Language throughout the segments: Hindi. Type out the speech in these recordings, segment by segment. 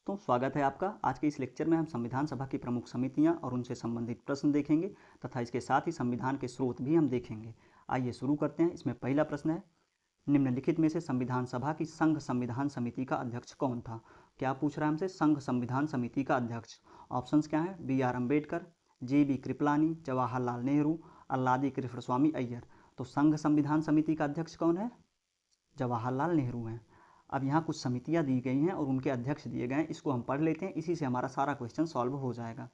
तो स्वागत है आपका। आज के इस लेक्चर में हम संविधान सभा की प्रमुख समितियां और उनसे संबंधित प्रश्न देखेंगे तथा इसके साथ ही संविधान के स्रोत भी हम देखेंगे। आइए शुरू करते हैं। इसमें पहला प्रश्न है, निम्नलिखित में से संविधान सभा की संघ संविधान समिति का अध्यक्ष कौन था। क्या पूछ रहा है हमसे, संघ संविधान समिति का अध्यक्ष। ऑप्शंस क्या है, B R Ambedkar, J B Kripalani, Jawaharlal Nehru, Alladi Krishnaswamy Ayyar. तो संघ संविधान समिति का अध्यक्ष कौन है, जवाहरलाल नेहरू हैं। अब यहाँ कुछ समितियाँ दी गई हैं और उनके अध्यक्ष दिए गए हैं, इसको हम पढ़ लेते हैं, इसी से हमारा सारा क्वेश्चन सॉल्व हो जाएगा।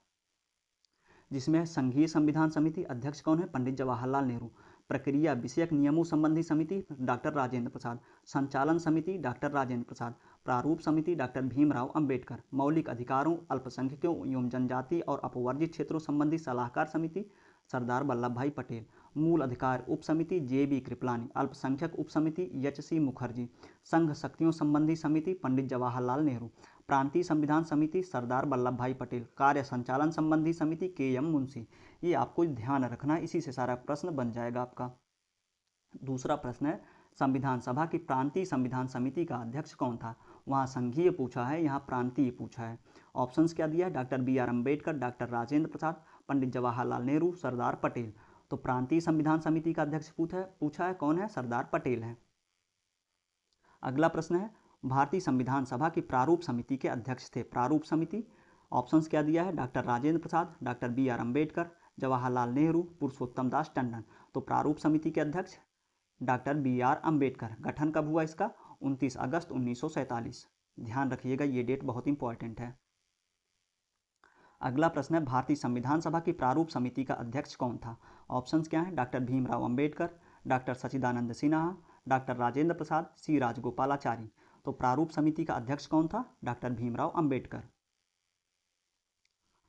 जिसमें संघीय संविधान समिति अध्यक्ष कौन है, पंडित जवाहरलाल नेहरू। प्रक्रिया विषयक नियमों संबंधी समिति डॉक्टर राजेंद्र प्रसाद। संचालन समिति डॉक्टर राजेंद्र प्रसाद। प्रारूप समिति डॉक्टर भीमराव अंबेडकर। मौलिक अधिकारों, अल्पसंख्यकों एवं जनजाति और अपवर्जित क्षेत्रों संबंधी सलाहकार समिति सरदार वल्लभ भाई पटेल। मूल अधिकार उप समिति जे बी कृपलानी। अल्पसंख्यक उप समिति एच सी मुखर्जी। संघ शक्तियों संबंधी समिति पंडित जवाहरलाल नेहरू। प्रांतीय संविधान समिति सरदार वल्लभ भाई पटेल। कार्य संचालन संबंधी समिति के एम मुंशी। ये आपको ध्यान रखना है, इसी से सारा प्रश्न बन जाएगा आपका। दूसरा प्रश्न है, संविधान सभा की प्रांतीय संविधान समिति का अध्यक्ष कौन था। वहाँ संघीय पूछा है, यहाँ प्रांतीय पूछा है। ऑप्शंस क्या दिया है, doctor B R Ambedkar, doctor Rajendra Prasad, Pandit Jawaharlal Nehru, Sardar Patel. तो प्रांतीय संविधान समिति का अध्यक्ष पूछा है, कौन है, सरदार पटेल है। अगला प्रश्न है, भारतीय संविधान सभा की प्रारूप समिति के अध्यक्ष थे। प्रारूप समिति, ऑप्शंस क्या दिया है, doctor Rajendra Prasad, doctor B R Ambedkar, Jawaharlal Nehru, Purushottam Das Tandon. तो प्रारूप समिति के अध्यक्ष डॉक्टर बी आर अम्बेडकर। गठन कब हुआ इसका, 29 अगस्त 1947। ध्यान रखिएगा, ये डेट बहुत इंपॉर्टेंट है। अगला प्रश्न है, भारतीय संविधान सभा की प्रारूप समिति का अध्यक्ष कौन था। ऑप्शंस क्या हैं, डॉक्टर भीमराव अंबेडकर, डॉक्टर सच्चिदानंद सिन्हा, डॉक्टर राजेंद्र प्रसाद, सी राजगोपालाचारी। तो प्रारूप समिति का अध्यक्ष कौन था, डॉक्टर भीमराव अंबेडकर।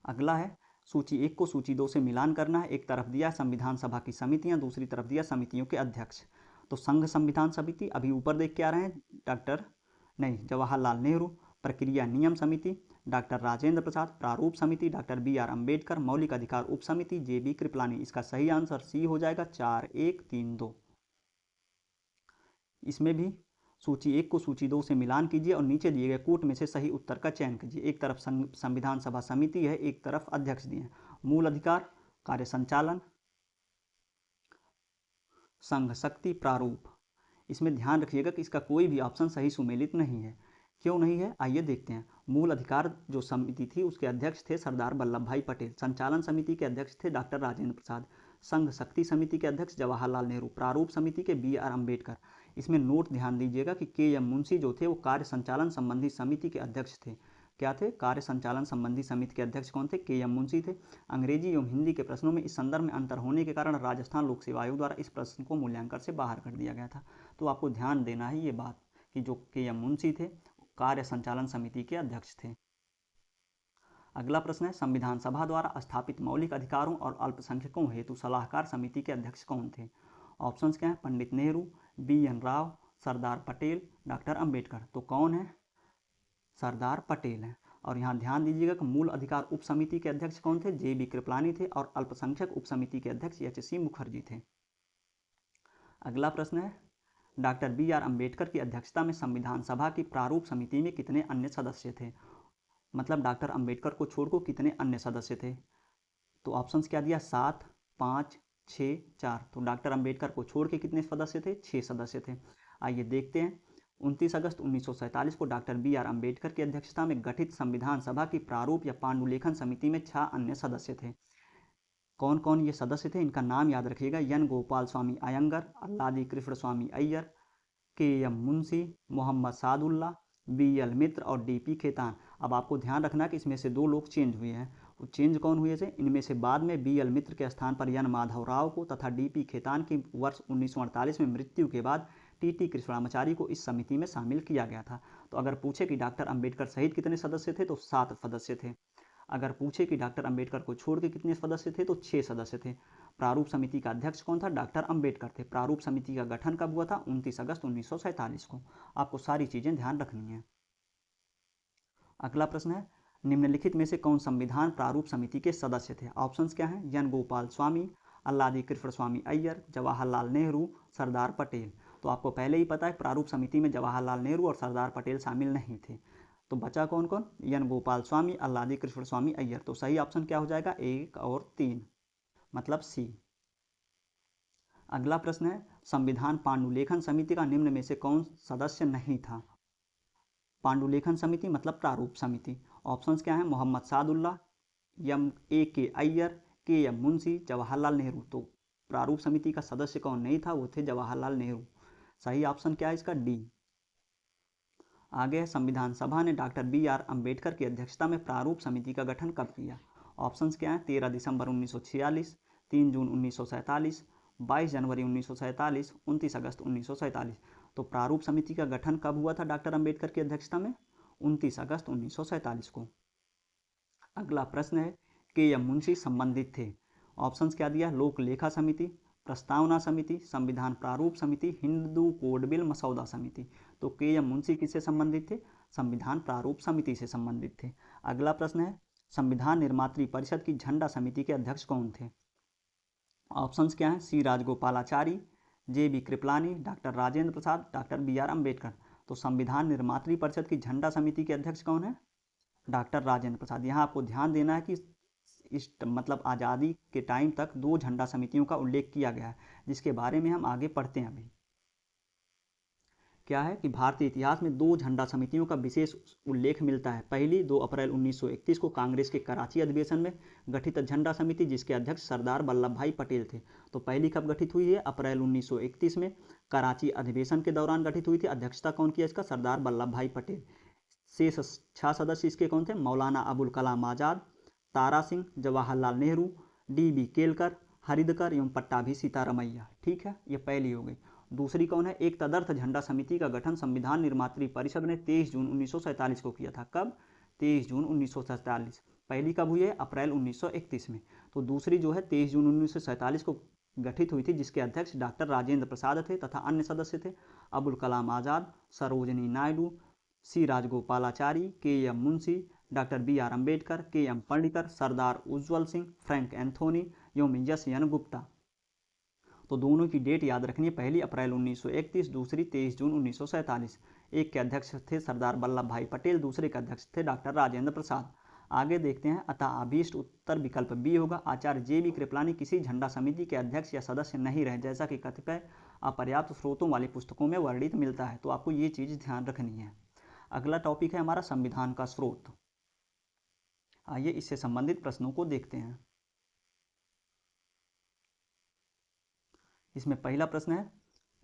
अगला है, सूची 1 को सूची 2 से मिलान करना है। एक तरफ दिया संविधान सभा की समितियां, दूसरी तरफ दिया समितियों के अध्यक्ष। तो संघ संविधान समिति अभी ऊपर देख के आ रहे हैं, जवाहरलाल नेहरू। प्रक्रिया नियम समिति डॉक्टर राजेंद्र प्रसाद। प्रारूप समिति डॉक्टर बी आर अम्बेडकर। मौलिक अधिकार उप समिति जे बी कृपलानी। इसका सही आंसर सी हो जाएगा, 4 1 3 2। इसमें भी सूची 1 को सूची 2 से मिलान कीजिए और नीचे दिए गए कोट में से सही उत्तर का चयन कीजिए। एक तरफ संविधान सभा समिति है, एक तरफ अध्यक्ष दिए हैं। मूल अधिकार, कार्य संचालन, संघ शक्ति, प्रारूप। इसमें ध्यान रखिएगा कि इसका कोई भी ऑप्शन सही सुमेलित नहीं है। क्यों नहीं है, आइए देखते हैं। मूल अधिकार जो समिति थी उसके अध्यक्ष थे सरदार वल्लभ भाई पटेल। संचालन समिति के अध्यक्ष थे डॉक्टर राजेंद्र प्रसाद। संघ शक्ति समिति के अध्यक्ष जवाहरलाल नेहरू। प्रारूप समिति के बी आर अम्बेडकर। इसमें नोट ध्यान दीजिएगा कि के एम मुंशी जो थे वो कार्य संचालन संबंधी समिति के अध्यक्ष थे। क्या थे, कार्य संचालन संबंधी समिति के अध्यक्ष कौन थे, के एम मुंशी थे। अंग्रेजी एवं हिंदी के प्रश्नों में इस संदर्भ में अंतर होने के कारण राजस्थान लोक सेवा आयोग द्वारा इस प्रश्न को मूल्यांकन से बाहर कर दिया गया था। तो आपको ध्यान देना है ये बात कि जो के एम मुंशी थे कार्य संचालन समिति के अध्यक्ष थे। अगला प्रश्न है, संविधान सभा द्वारा स्थापित मौलिक अधिकारों और अल्पसंख्यकों हेतु सलाहकार समिति के अध्यक्ष कौन थे। ऑप्शंस क्या हैं, Pandit Nehru, B N Rao, Sardar Patel, doctor Ambedkar. तो कौन है, सरदार पटेल हैं। और यहाँ ध्यान दीजिएगा कि मूल अधिकार उप समिति के अध्यक्ष कौन थे, जे बी कृपलानी थे और अल्पसंख्यक उप समिति के अध्यक्ष एच सी मुखर्जी थे। अगला प्रश्न है, डॉक्टर बी आर अम्बेडकर की अध्यक्षता में संविधान सभा की प्रारूप समिति में कितने अन्य सदस्य थे। मतलब डॉक्टर अम्बेडकर को छोड़कर कितने अन्य सदस्य थे। तो ऑप्शंस क्या दिया, 7 5 6 4। तो डॉक्टर अम्बेडकर को छोड़ के कितने सदस्य थे, 6 सदस्य थे। आइए देखते हैं। 29 अगस्त 1947 को डॉक्टर बी आर अम्बेडकर की अध्यक्षता में गठित संविधान सभा की प्रारूप या पांडुलेखन समिति में 6 अन्य सदस्य थे। कौन कौन ये सदस्य थे, इनका नाम याद रखिएगा। N Gopalaswami Ayyangar, Alladi Krishnaswamy Ayyar, K M Munshi, Mohammad Saadulla, B L Mitter और डी पी खेतान। अब आपको ध्यान रखना कि इसमें से 2 लोग चेंज हुए हैं। वो चेंज कौन हुए थे, इनमें से बाद में बी एल मित्र के स्थान पर एन माधव राव को तथा डी पी खेतान की वर्ष 1948 में मृत्यु के बाद टी टी कृष्णामाचारी को इस समिति में शामिल किया गया था। तो अगर पूछे कि डॉक्टर अम्बेडकर सहित कितने सदस्य थे, तो 7 सदस्य थे। अगर पूछे कि डॉक्टर अम्बेडकर को छोड़ के कितने सदस्य थे, तो 6 सदस्य थे। प्रारूप समिति का अध्यक्ष कौन था, डॉक्टर अम्बेडकर थे। प्रारूप समिति का गठन कब हुआ था, 29 अगस्त 1947 को। आपको सारी चीज़ें ध्यान रखनी है। अगला प्रश्न है, निम्नलिखित में से कौन संविधान प्रारूप समिति के सदस्य थे। ऑप्शंस क्या हैं, एन गोपाल स्वामी, अल्लादी कृष्णस्वामी अय्यर, जवाहरलाल नेहरू, सरदार पटेल। तो आपको पहले ही पता है प्रारूप समिति में जवाहरलाल नेहरू और सरदार पटेल शामिल नहीं थे। तो बचा कौन कौन, एन गोपाल स्वामी, अल्लादी कृष्ण स्वामी अय्यर। तो सही ऑप्शन क्या हो जाएगा, 1 और 3, मतलब सी। अगला प्रश्न है, संविधान पांडुलेखन समिति का निम्न में से कौन सदस्य नहीं था। पांडुलेखन समिति मतलब प्रारूप समिति। ऑप्शंस क्या हैं, मोहम्मद सादुल्ला, A.K. अय्यर, K.M. मुंशी, जवाहरलाल नेहरू। तो प्रारूप समिति का सदस्य कौन नहीं था, वो थे जवाहरलाल नेहरू। सही ऑप्शन क्या है इसका, डी। आगे है, संविधान सभा ने डॉक्टर B.R. अम्बेडकर की अध्यक्षता में प्रारूप समिति का गठन कब किया। ऑप्शंस क्या हैं, 13 दिसंबर 1946, 3 जून 1947, 22 जनवरी 1947, 29 अगस्त 1947। तो प्रारूप समिति का गठन कब हुआ था डॉक्टर अम्बेडकर की अध्यक्षता में, 29 अगस्त 1947 को। अगला प्रश्न है, K.M. मुंशी संबंधित थे। ऑप्शंस क्या दिया, लोक लेखा समिति, प्रस्तावना समिति, संविधान प्रारूप समिति, हिंदू कोड बिल मसौदा समिति। तो K.M. मुंशी किससे संबंधित थे, संविधान प्रारूप समिति से संबंधित थे। अगला प्रश्न है, संविधान निर्मात्री परिषद की झंडा समिति के अध्यक्ष कौन थे। ऑप्शंस क्या हैं, सी Rajagopalachari, J.B. Kripalani, doctor Rajendra Prasad, doctor B.R. Ambedkar. तो संविधान निर्मात्री परिषद की झंडा समिति के अध्यक्ष कौन है, डॉक्टर राजेंद्र प्रसाद। यहाँ आपको ध्यान देना है कि इस मतलब आज़ादी के टाइम तक 2 झंडा समितियों का उल्लेख किया गया है, जिसके बारे में हम आगे पढ़ते हैं। अभी क्या है कि भारतीय इतिहास में 2 झंडा समितियों का विशेष उल्लेख मिलता है। पहली 2 अप्रैल 1931 को कांग्रेस के कराची अधिवेशन में गठित झंडा समिति, जिसके अध्यक्ष सरदार वल्लभ भाई पटेल थे। तो पहली कब गठित हुई है, अप्रैल 1931 में कराची अधिवेशन के दौरान गठित हुई थी। अध्यक्षता कौन किया इसका, सरदार वल्लभ भाई पटेल। शेष 6 सदस्य इसके कौन थे, मौलाना अबुल कलाम आज़ाद, तारा सिंह, जवाहरलाल नेहरू, D.B. केलकर, हरिदकर एवं पट्टाभी सीतारमैया। ठीक है, ये पहली हो गई। दूसरी कौन है, एक तदर्थ झंडा समिति का गठन संविधान निर्मात्री परिषद ने 23 जून 1947 को किया था। कब, 23 जून 1947। पहली कब हुई है, अप्रैल 1931 में। तो दूसरी जो है 23 जून 1947 को गठित हुई थी, जिसके अध्यक्ष डॉक्टर राजेंद्र प्रसाद थे तथा अन्य सदस्य थे Abul Kalam Azad, Sarojini Naidu, C Rajagopalachari, K.M. Munshi, doctor B.R. Ambedkar, K.M. पंडितर, सरदार उज्ज्वल सिंह, फ्रैंक एंथोनी एवं यश यन गुप्ता। तो दोनों की डेट याद रखनी है, पहली अप्रैल 1931, दूसरी 23 जून 1947। एक के अध्यक्ष थे सरदार वल्लभ भाई पटेल, दूसरे के अध्यक्ष थे डॉक्टर राजेंद्र प्रसाद। आगे देखते हैं, अतः अभीष्ट उत्तर विकल्प बी होगा। आचार्य J.B. कृपलानी किसी झंडा समिति के अध्यक्ष या सदस्य नहीं रहे, जैसा कि कतिपय अपर्याप्त स्रोतों वाली पुस्तकों में वर्णित मिलता है। तो आपको ये चीज़ ध्यान रखनी है। अगला टॉपिक है हमारा संविधान का स्रोत। आइए इससे संबंधित प्रश्नों को देखते हैं। इसमें पहला प्रश्न है,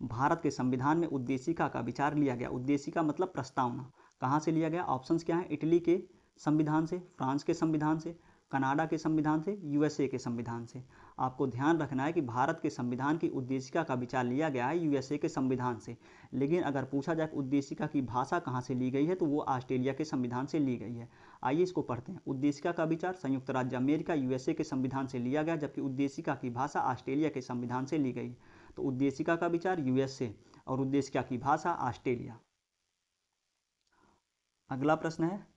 भारत के संविधान में उद्देशिका का विचार लिया गया। उद्देशिका मतलब प्रस्तावना, कहाँ से लिया गया। ऑप्शंस क्या है, इटली के संविधान से, फ्रांस के संविधान से, कनाडा के संविधान से, USA के संविधान से। आपको ध्यान रखना है कि भारत के संविधान की उद्देशिका का विचार लिया गया है USA के संविधान से। लेकिन अगर पूछा जाए उद्देशिका की भाषा कहाँ से ली गई है, तो वो ऑस्ट्रेलिया के संविधान से ली गई है। आइए इसको पढ़ते हैं। उद्देशिका का विचार संयुक्त राज्य अमेरिका USA के संविधान से लिया गया, जबकि उद्देशिका की भाषा ऑस्ट्रेलिया के संविधान से ली गई। तो उद्देशिका का विचार USA और उद्देशिका की भाषा ऑस्ट्रेलिया। अगला प्रश्न है,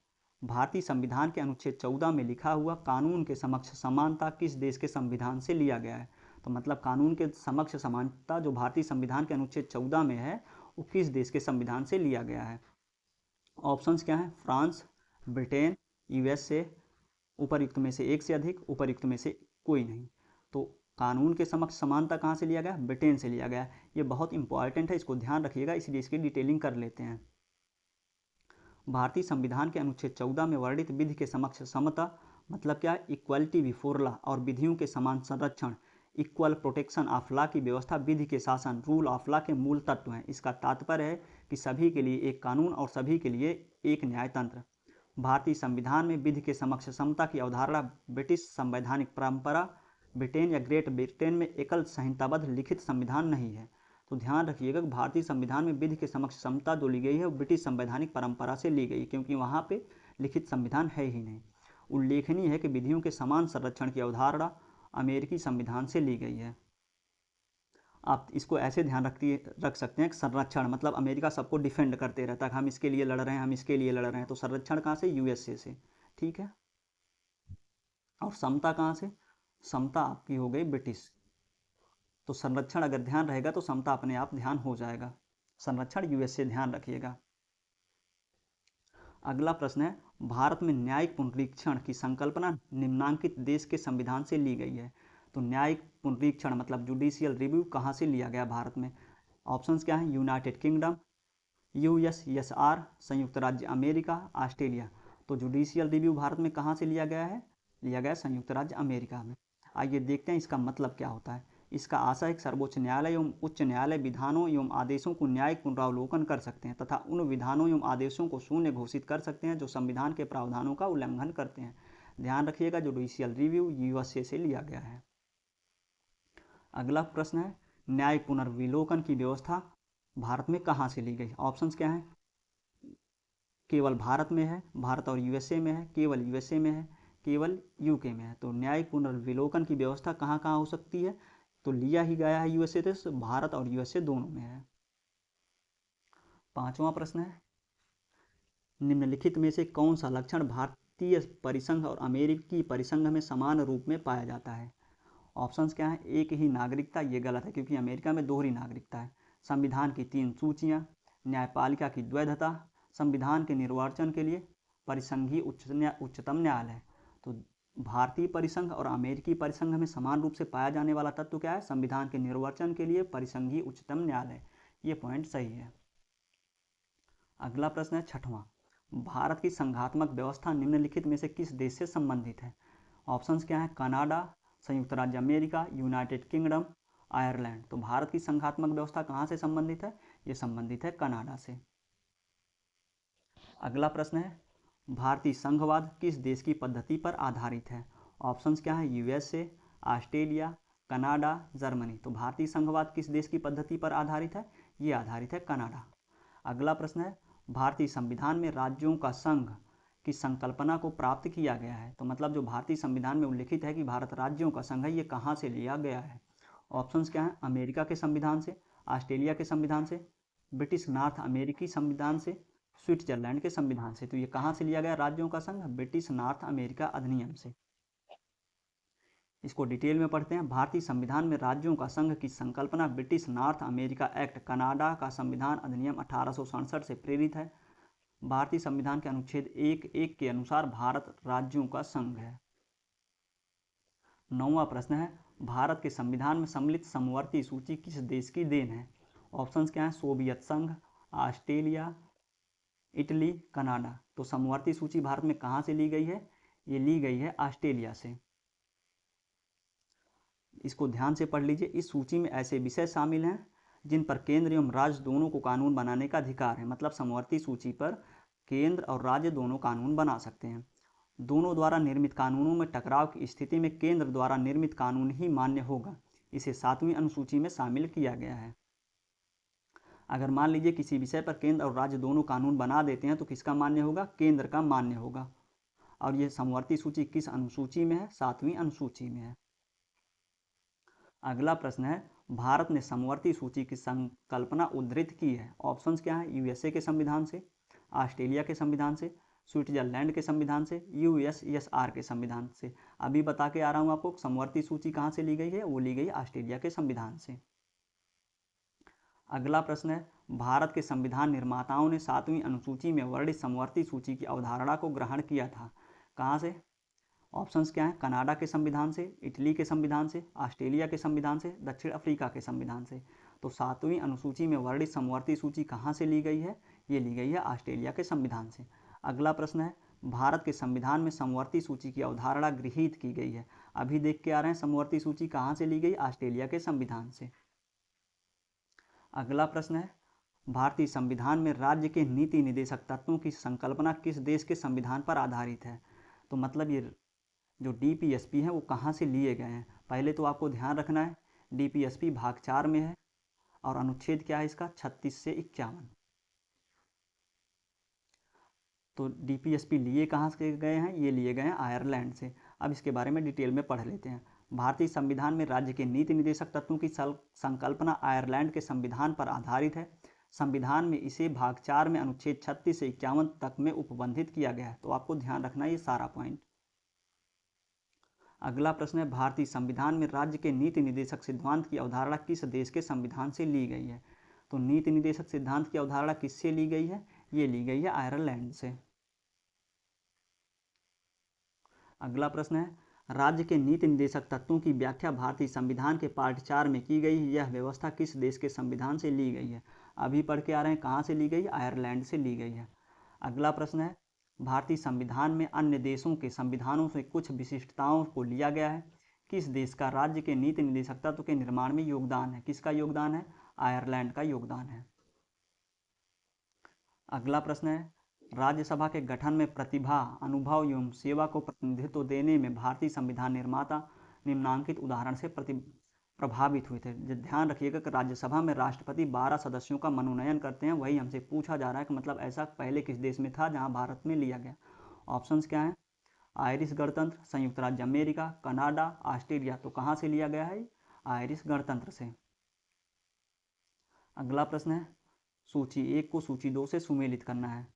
भारतीय संविधान के अनुच्छेद 14 में लिखा हुआ कानून के समक्ष समानता किस देश के संविधान से लिया गया है। तो मतलब कानून के समक्ष समानता जो भारतीय संविधान के अनुच्छेद 14 में है, वो किस देश के संविधान से लिया गया है। ऑप्शंस क्या हैं, फ्रांस, ब्रिटेन, USA, उपरयुक्त में से एक से अधिक, उपरयुक्त में से कोई नहीं। तो कानून के समक्ष समानता कहाँ से लिया गया, ब्रिटेन से लिया गया। ये बहुत इंपॉर्टेंट है, इसको ध्यान रखिएगा, इसलिए इसकी डिटेलिंग कर लेते हैं। भारतीय संविधान के अनुच्छेद 14 में वर्णित विधि के समक्ष समता मतलब क्या है, इक्वलिटी बिफोर लॉ और विधियों के समान संरक्षण, इक्वल प्रोटेक्शन ऑफ लॉ की व्यवस्था विधि के शासन, रूल ऑफ लॉ के मूल तत्व हैं। इसका तात्पर्य है कि सभी के लिए एक कानून और सभी के लिए एक न्यायतंत्र। भारतीय संविधान में विधि के समक्ष समता की अवधारणा ब्रिटिश संवैधानिक परंपरा, ब्रिटेन या ग्रेट ब्रिटेन में एकल संहिताबद्ध लिखित संविधान नहीं है। तो ध्यान रखिएगा कि भारतीय संविधान में विधि के समक्ष समता जो ली गई है वो ब्रिटिश संवैधानिक परंपरा से ली गई, क्योंकि वहाँ पे लिखित संविधान है ही नहीं। उल्लेखनीय है कि विधियों के समान संरक्षण की अवधारणा अमेरिकी संविधान से ली गई है। आप इसको ऐसे ध्यान रख सकते हैं कि संरक्षण मतलब अमेरिका सबको डिफेंड करते रहता है, हम इसके लिए लड़ रहे हैं, हम इसके लिए लड़ रहे हैं। तो संरक्षण कहाँ से, USA से। ठीक है, और समता कहाँ से, समता आपकी हो गई ब्रिटिश। तो संरक्षण अगर ध्यान रहेगा तो समता अपने आप ध्यान हो जाएगा। संरक्षण USA, ध्यान रखिएगा। अगला प्रश्न है, भारत में न्यायिक पुनरीक्षण की संकल्पना निम्नांकित देश के संविधान से ली गई है। तो न्यायिक पुनरीक्षण मतलब जुडिशियल रिव्यू कहाँ से लिया गया भारत में? ऑप्शंस क्या हैं? यूनाइटेड किंगडम, यूएसएसआर, संयुक्त राज्य अमेरिका, ऑस्ट्रेलिया। तो जुडिशियल रिव्यू भारत में कहाँ से लिया गया है? लिया गया संयुक्त राज्य अमेरिका में। आइए देखते हैं इसका मतलब क्या होता है। इसका आशय है कि सर्वोच्च न्यायालय एवं उच्च न्यायालय विधानों एवं आदेशों को न्यायिक पुनरावलोकन कर सकते हैं तथा उन विधानों एवं आदेशों को शून्य घोषित कर सकते हैं जो संविधान के प्रावधानों का उल्लंघन करते हैं। ध्यान रखिएगा, जुडिशियल रिव्यू यूएसए से लिया गया है। अगला प्रश्न है, न्यायिक पुनर्विलोकन की व्यवस्था भारत में कहाँ से ली गई? ऑप्शंस क्या हैं? केवल भारत में है, भारत और यूएसए में है, केवल यूएसए में है, केवल यूके में है। तो न्यायिक पुनर्विलोकन की व्यवस्था कहाँ कहाँ हो सकती है? तो लिया ही गया है यूएसए से, भारत और यूएसए दोनों में है। पांचवां प्रश्न है, निम्नलिखित में से कौन सा लक्षण भारतीय परिसंघ और अमेरिकी परिसंघ में समान रूप में पाया जाता है? ऑप्शंस क्या है? एक ही नागरिकता, ये गलत है क्योंकि अमेरिका में दोहरी नागरिकता है। संविधान की 3 सूचियाँ, न्यायपालिका की द्वैधता, संविधान के निर्वाचन के लिए परिसंघीय उच्चतम न्यायालय। तो भारतीय परिसंघ और अमेरिकी परिसंघ में समान रूप से पाया जाने वाला तत्व क्या है? संविधान के निर्वाचन के लिए परिसंघीय उच्चतम न्यायालय। ये पॉइंट सही है। अगला प्रश्न है छठवां, भारत की संघात्मक व्यवस्था निम्नलिखित में से किस देश से संबंधित है? ऑप्शंस क्या है? कनाडा, संयुक्त राज्य अमेरिका, यूनाइटेड किंगडम, आयरलैंड। तो भारत की संघात्मक व्यवस्था कहाँ से संबंधित है? ये संबंधित है कनाडा से। अगला प्रश्न है, भारतीय संघवाद किस देश की पद्धति पर आधारित है? ऑप्शंस क्या है? USA, Australia, Canada, Germany. तो भारतीय संघवाद किस देश की पद्धति पर आधारित है? ये आधारित है कनाडा। अगला प्रश्न है, भारतीय संविधान में राज्यों का संघ की संकल्पना को प्राप्त किया गया है। तो मतलब जो भारतीय संविधान में उल्लिखित है कि भारत राज्यों का संघ है, ये कहाँ से लिया गया है? ऑप्शंस क्या हैं? अमेरिका के संविधान से, ऑस्ट्रेलिया के संविधान से, ब्रिटिश नॉर्थ अमेरिकी संविधान से, स्विट्जरलैंड के संविधान से। तो ये कहाँ से लिया गया राज्यों का संघ? ब्रिटिश नॉर्थ अमेरिका अधिनियम से। इसको डिटेल में पढ़ते हैं। भारतीय संविधान में राज्यों का संघ की संकल्पना British north America act, Canada का संविधान अधिनियम 1867 से प्रेरित है। भारतीय संविधान के अनुच्छेद 1(1) के अनुसार भारत राज्यों का संघ है। 9वां प्रश्न है, भारत के संविधान में सम्मिलित समवर्ती सूची किस देश की देन है? ऑप्शंस क्या हैं? सोवियत संघ, ऑस्ट्रेलिया, इटली, कनाडा। तो समवर्ती सूची भारत में कहाँ से ली गई है? ये ली गई है ऑस्ट्रेलिया से। इसको ध्यान से पढ़ लीजिए। इस सूची में ऐसे विषय शामिल हैं जिन पर केंद्र एवं राज्य दोनों को कानून बनाने का अधिकार है। मतलब समवर्ती सूची पर केंद्र और राज्य दोनों कानून बना सकते हैं। दोनों द्वारा निर्मित कानूनों में टकराव की स्थिति में केंद्र द्वारा निर्मित कानून ही मान्य होगा। इसे 7वीं अनुसूची में शामिल किया गया है। अगर मान लीजिए किसी विषय पर केंद्र और राज्य दोनों कानून बना देते हैं तो किसका मान्य होगा? केंद्र का मान्य होगा। और यह समवर्ती सूची किस अनुसूची में है? 7वीं अनुसूची में है। अगला प्रश्न है, भारत ने समवर्ती सूची की संकल्पना उद्धृत की है। ऑप्शंस क्या है? यूएसए के संविधान से, ऑस्ट्रेलिया के संविधान से, स्विट्जरलैंड के संविधान से, यूएसएसआर के संविधान से। अभी बता के आ रहा हूँ आपको, समवर्ती सूची कहाँ से ली गई है? वो ली गई ऑस्ट्रेलिया के संविधान से। अगला प्रश्न है, भारत के संविधान निर्माताओं ने 7वीं अनुसूची में वर्णित समवर्ती सूची की अवधारणा को ग्रहण किया था। कहाँ से? ऑप्शंस क्या हैं? कनाडा के संविधान से, इटली के संविधान से, ऑस्ट्रेलिया के संविधान से, दक्षिण अफ्रीका के संविधान से। तो 7वीं अनुसूची में वर्णित समवर्ती सूची कहाँ से ली गई है? ये ली गई है ऑस्ट्रेलिया के संविधान से। अगला प्रश्न है, भारत के संविधान में समवर्ती सूची की अवधारणा गृहीत की गई है। अभी देख के आ रहे हैं समवर्ती सूची कहाँ से ली गई? ऑस्ट्रेलिया के संविधान से। अगला प्रश्न है, भारतीय संविधान में राज्य के नीति निदेशक तत्वों की संकल्पना किस देश के संविधान पर आधारित है? तो मतलब ये जो डीपीएसपी हैं वो कहाँ से लिए गए हैं? पहले तो आपको ध्यान रखना है, डीपीएसपी भाग 4 में है और अनुच्छेद क्या है इसका? 36 से 51। तो डीपीएसपी लिए कहाँ से गए हैं? ये लिए गए हैं आयरलैंड से। अब इसके बारे में डिटेल में पढ़ लेते हैं। भारतीय संविधान में राज्य के नीति निदेशक तत्वों की संकल्पना आयरलैंड के संविधान पर आधारित है। संविधान में इसे भाग 4 में अनुच्छेद 36 से 51 तक में उपबंधित किया गया है। तो आपको ध्यान रखना है ये सारा पॉइंट। अगला प्रश्न है, भारतीय संविधान में राज्य के नीति निदेशक सिद्धांत की अवधारणा किस देश के संविधान से ली गई है? तो नीति निदेशक सिद्धांत की अवधारणा किससे ली गई है? ये ली गई है आयरलैंड से। अगला प्रश्न है, राज्य के नीति निर्देशक तत्वों की व्याख्या भारतीय संविधान के पार्ट 4 में की गई। यह व्यवस्था किस देश के संविधान से ली गई है? अभी पढ़ के आ रहे हैं, कहाँ से ली गई? आयरलैंड से ली गई है। अगला प्रश्न है, भारतीय संविधान में अन्य देशों के संविधानों से कुछ विशिष्टताओं को लिया गया है। किस देश का राज्य के नीति निर्देशक तत्व के निर्माण में योगदान है? किसका योगदान है? आयरलैंड का योगदान है। अगला प्रश्न है, राज्यसभा के गठन में प्रतिभा, अनुभव एवं सेवा को प्रतिनिधित्व देने में भारतीय संविधान निर्माता निम्नांकित उदाहरण से प्रभावित हुए थे। ध्यान रखिएगा कि राज्यसभा में राष्ट्रपति 12 सदस्यों का मनोनयन करते हैं। वही हमसे पूछा जा रहा है कि मतलब ऐसा पहले किस देश में था जहां भारत में लिया गया। ऑप्शंस क्या हैं? आयरिश गणतंत्र, संयुक्त राज्य अमेरिका, कनाडा, ऑस्ट्रेलिया। तो कहाँ से लिया गया है? आयरिश गणतंत्र से। अगला प्रश्न है, सूची 1 को सूची 2 से सुमेलित करना है।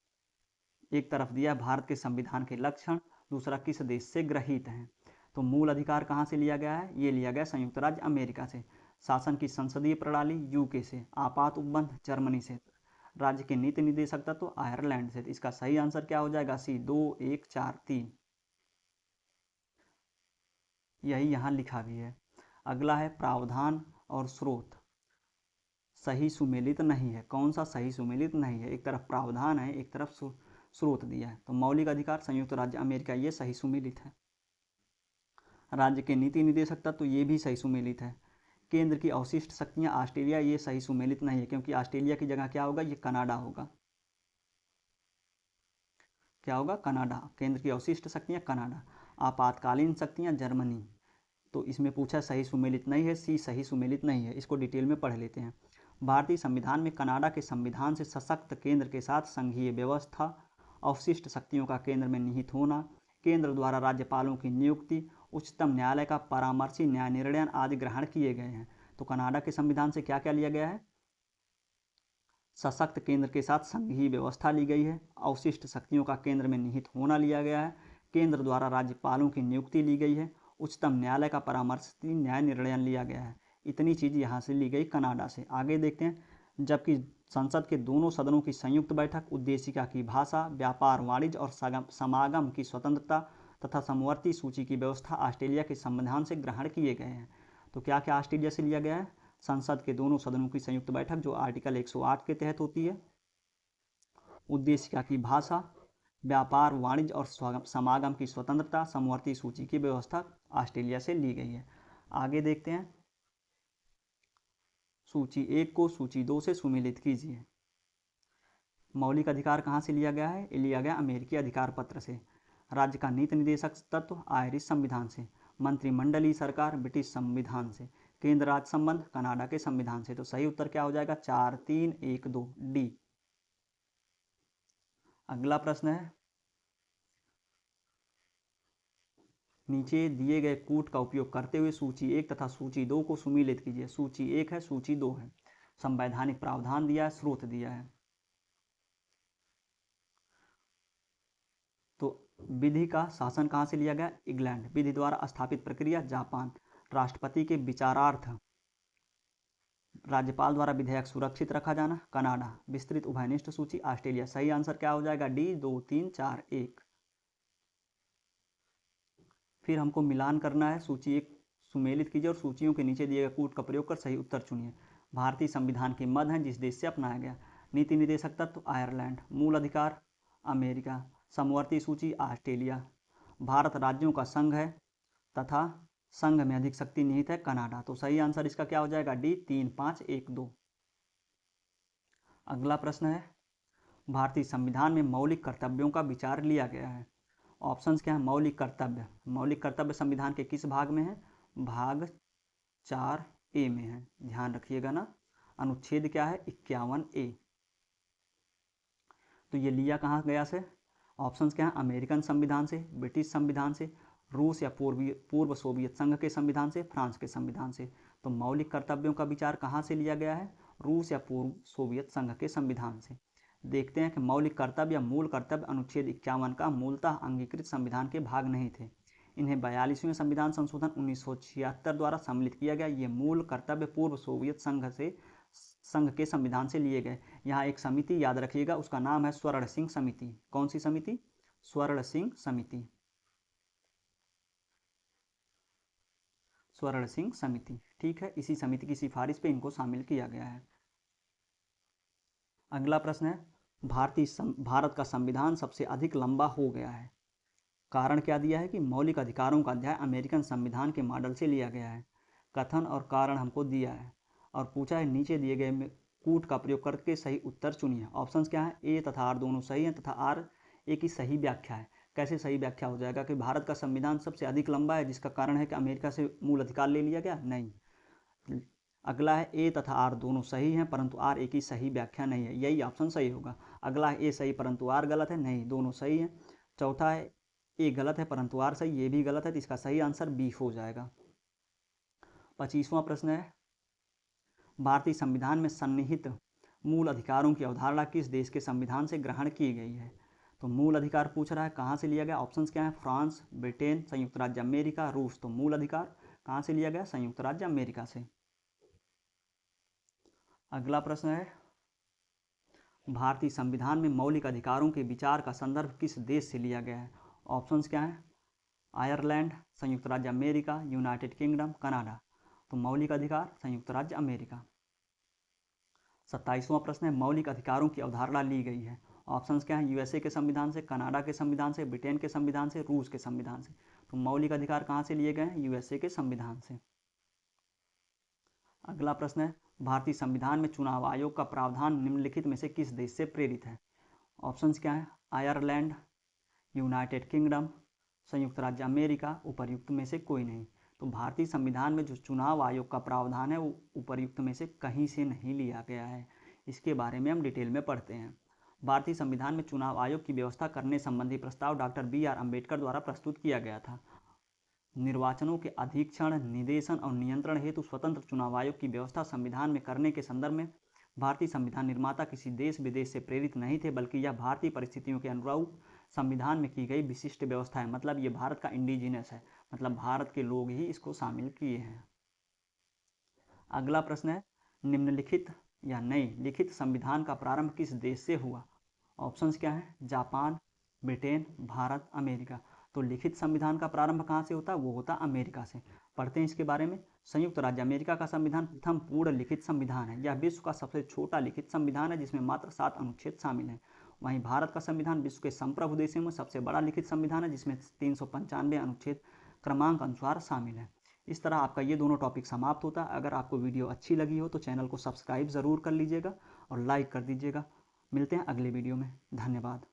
एक तरफ दिया भारत के संविधान के लक्षण, दूसरा किस देश से ग्रहित हैं। तो मूल अधिकार कहाँ से लिया गया है? ये लिया गया संयुक्त राज्य अमेरिका से। शासन की संसदीय प्रणाली यूके से। आपात उपबंध जर्मनी से। राज्य के नीति निर्देशक तत्व आयरलैंड से। इसका सही आंसर क्या हो जाएगा? सी, 2, 1, 4, 3। यही यहाँ लिखा भी है। अगला है, प्रावधान और स्रोत सही सुमेलित नहीं है। कौन सा सही सुमेलित नहीं है? एक तरफ प्रावधान है, एक तरफ स्रोत दिया है। तो मौलिक अधिकार संयुक्त राज्य अमेरिका, ये सही सुमेलित है। राज्य के नीति निर्देशक तत्व, ये भी सही सुमेलित है। केंद्र की अवशिष्ट शक्तियां ऑस्ट्रेलिया, ये सही सुमेलित नहीं है, क्योंकि ऑस्ट्रेलिया की जगह क्या होगा? ये कनाडा होगा। क्या होगा? कनाडा। केंद्र की अवशिष्ट शक्तियां कनाडा। आपातकालीन शक्तियां जर्मनी। तो इसमें पूछा सही सुमेलित नहीं है, सी सही सुमेलित नहीं है। इसको डिटेल में पढ़ लेते हैं। भारतीय संविधान में कनाडा के संविधान से सशक्त केंद्र के साथ संघीय व्यवस्था, अवशिष्ट शक्तियों का केंद्र में निहित होना, केंद्र द्वारा राज्यपालों की नियुक्ति, उच्चतम न्यायालय का परामर्शी न्याय निर्णय आदि ग्रहण किए गए हैं। तो कनाडा के संविधान से क्या क्या लिया गया है? सशक्त केंद्र के साथ संघीय व्यवस्था ली गई है, अवशिष्ट शक्तियों का केंद्र में निहित होना लिया गया है, केंद्र द्वारा राज्यपालों की नियुक्ति ली गई है, उच्चतम न्यायालय का परामर्शी न्याय निर्णय लिया गया है। इतनी चीज़ यहाँ से ली गई कनाडा से। आगे देखते हैं, जबकि संसद के दोनों सदनों की संयुक्त बैठक, उद्देशिका की भाषा, व्यापार वाणिज्य और समागम की स्वतंत्रता तथा समवर्ती सूची की व्यवस्था ऑस्ट्रेलिया के संविधान से ग्रहण किए गए हैं। तो क्या क्या ऑस्ट्रेलिया से लिया गया है? संसद के दोनों सदनों की संयुक्त बैठक, जो आर्टिकल 108 के तहत होती है, उद्देशिका की भाषा, व्यापार वाणिज्य और समागम की स्वतंत्रता, समवर्ती सूची की व्यवस्था ऑस्ट्रेलिया से ली गई है। आगे देखते हैं, सूची 1 को सूची 2 से सुमेलित कीजिए। मौलिक अधिकार कहाँ से लिया गया है? ये लिया गया अमेरिकी अधिकार पत्र से। राज्य का नीति निर्देशक तत्व आयरिश संविधान से। मंत्रिमंडलीय सरकार ब्रिटिश संविधान से। केंद्र राज्य संबंध कनाडा के संविधान से। तो सही उत्तर क्या हो जाएगा? 4, 3, 1, 2, डी। अगला प्रश्न है, नीचे दिए गए कूट का उपयोग करते हुए सूची 1 तथा सूची 2 को सुमेलित कीजिए। सूची 1 है, सूची 2 है। संवैधानिक प्रावधान दिया है, स्रोत दिया है। तो विधि का शासन कहाँ से लिया गया? इंग्लैंड। विधि द्वारा स्थापित प्रक्रिया जापान। राष्ट्रपति के विचारार्थ राज्यपाल द्वारा विधेयक सुरक्षित रखा जाना कनाडा। विस्तृत उभयनिष्ठ सूची ऑस्ट्रेलिया। सही आंसर क्या हो जाएगा? डी, 2, 3, 4, 1। फिर हमको मिलान करना है। सूची 1 सुमेलित कीजिए और सूचियों के नीचे दिए गए कूट का प्रयोग कर सही उत्तर चुनिए। भारतीय संविधान के मद हैं जिस देश से अपनाया गया। नीति निर्देशक तत्व आयरलैंड। मूल अधिकार अमेरिका। समवर्ती सूची ऑस्ट्रेलिया। भारत राज्यों का संघ है तथा संघ में अधिक शक्ति निहित है कनाडा। तो सही आंसर इसका क्या हो जाएगा? डी, 3, 5, 1, 2। अगला प्रश्न है, भारतीय संविधान में मौलिक कर्तव्यों का विचार लिया गया है। ऑप्शंस क्या है? मौलिक कर्तव्य। मौलिक कर्तव्य संविधान के किस भाग में है? भाग 4A में है। ध्यान रखिएगा ना। अनुच्छेद क्या है? 51A। तो ये लिया कहाँ गया से? ऑप्शंस क्या है? अमेरिकन संविधान से, ब्रिटिश संविधान से, रूस या पूर्व सोवियत संघ के संविधान से, फ्रांस के संविधान से। तो मौलिक कर्तव्यों का विचार कहाँ से लिया गया है? रूस या पूर्व सोवियत संघ के संविधान से। देखते हैं कि मौलिक कर्तव्य या मूल कर्तव्य अनुच्छेद 51 का मूलतः अंगीकृत संविधान के भाग नहीं थे। इन्हें 42वें संविधान संशोधन 1976 द्वारा सम्मिलित किया गया। ये मूल कर्तव्य पूर्व सोवियत संघ के संविधान से लिए गए। यहाँ एक समिति याद रखिएगा, उसका नाम है स्वर्ण सिंह समिति। कौन सी समिति? स्वर्ण सिंह समिति। स्वर्ण सिंह समिति। ठीक है, इसी समिति की सिफारिश पे इनको शामिल किया गया है। अगला प्रश्न है, भारत का संविधान सबसे अधिक लंबा हो गया है। कारण क्या दिया है कि मौलिक अधिकारों का अध्याय अमेरिकन संविधान के मॉडल से लिया गया है। कथन और कारण हमको दिया है और पूछा है नीचे दिए गए में कूट का प्रयोग करके सही उत्तर चुनिए। ऑप्शंस क्या है, ए तथा आर दोनों सही हैं तथा आर ए की सही व्याख्या है। कैसे सही व्याख्या हो जाएगा कि भारत का संविधान सबसे अधिक लंबा है जिसका कारण है कि अमेरिका से मूल अधिकार ले लिया गया? नहीं। अगला है ए तथा आर दोनों सही हैं परंतु आर ए की सही व्याख्या नहीं है, यही ऑप्शन सही होगा। अगला है ए सही परंतु आर गलत है, नहीं, दोनों सही हैं। चौथा है ए गलत है परंतु आर सही, ये भी गलत है, तो इसका सही आंसर बी हो जाएगा। 25वां प्रश्न है, भारतीय संविधान में सन्निहित मूल अधिकारों की अवधारणा किस देश के संविधान से ग्रहण की गई है? तो मूल अधिकार पूछ रहा है कहाँ से लिया गया। ऑप्शंस क्या है, फ्रांस, ब्रिटेन, संयुक्त राज्य अमेरिका, रूस। तो मूल अधिकार कहाँ से लिया गया? संयुक्त राज्य अमेरिका से। अगला प्रश्न है, भारतीय संविधान में मौलिक अधिकारों के विचार का संदर्भ किस देश से लिया गया है? ऑप्शंस क्या है, आयरलैंड, संयुक्त राज्य अमेरिका, यूनाइटेड किंगडम, कनाडा। तो मौलिक अधिकार संयुक्त राज्य अमेरिका। 27वां प्रश्न है, मौलिक अधिकारों की अवधारणा ली गई है। ऑप्शंस क्या है, यूएसए के संविधान से, कनाडा के संविधान से, ब्रिटेन के संविधान से, रूस के संविधान से। तो मौलिक अधिकार कहाँ से लिए गए हैं? यूएसए के संविधान से। अगला प्रश्न है, भारतीय संविधान में चुनाव आयोग का प्रावधान निम्नलिखित में से किस देश से प्रेरित है? ऑप्शंस क्या है, आयरलैंड, यूनाइटेड किंगडम, संयुक्त राज्य अमेरिका, उपर्युक्त में से कोई नहीं। तो भारतीय संविधान में जो चुनाव आयोग का प्रावधान है वो उपर्युक्त में से कहीं से नहीं लिया गया है। इसके बारे में हम डिटेल में पढ़ते हैं। भारतीय संविधान में चुनाव आयोग की व्यवस्था करने संबंधी प्रस्ताव डॉक्टर बी.आर. अम्बेडकर द्वारा प्रस्तुत किया गया था। निर्वाचनों के अधीक्षण, निदेशन और नियंत्रण हेतु स्वतंत्र चुनाव आयोग की व्यवस्था संविधान में करने के संदर्भ में भारतीय संविधान निर्माता किसी देश विदेश से प्रेरित नहीं थे, बल्कि यह भारतीय परिस्थितियों के अनुरूप संविधान में की गई विशिष्ट व्यवस्था है। मतलब ये भारत का इंडिजिनस है, मतलब भारत के लोग ही इसको शामिल किए हैं। अगला प्रश्न है, निम्नलिखित या नए लिखित संविधान का प्रारंभ किस देश से हुआ? ऑप्शंस क्या है, जापान, ब्रिटेन, भारत, अमेरिका। तो लिखित संविधान का प्रारंभ कहाँ से होता है? वो होता अमेरिका से। पढ़ते हैं इसके बारे में। संयुक्त राज्य अमेरिका का संविधान प्रथम पूर्ण लिखित संविधान है। यह विश्व का सबसे छोटा लिखित संविधान है जिसमें मात्र 7 अनुच्छेद शामिल हैं। वहीं भारत का संविधान विश्व के संप्रभु देशों में सबसे बड़ा लिखित संविधान है जिसमें 395 अनुच्छेद क्रमांक अनुसार शामिल है। इस तरह आपका ये दोनों टॉपिक समाप्त होता है। अगर आपको वीडियो अच्छी लगी हो तो चैनल को सब्सक्राइब ज़रूर कर लीजिएगा और लाइक कर दीजिएगा। मिलते हैं अगले वीडियो में। धन्यवाद।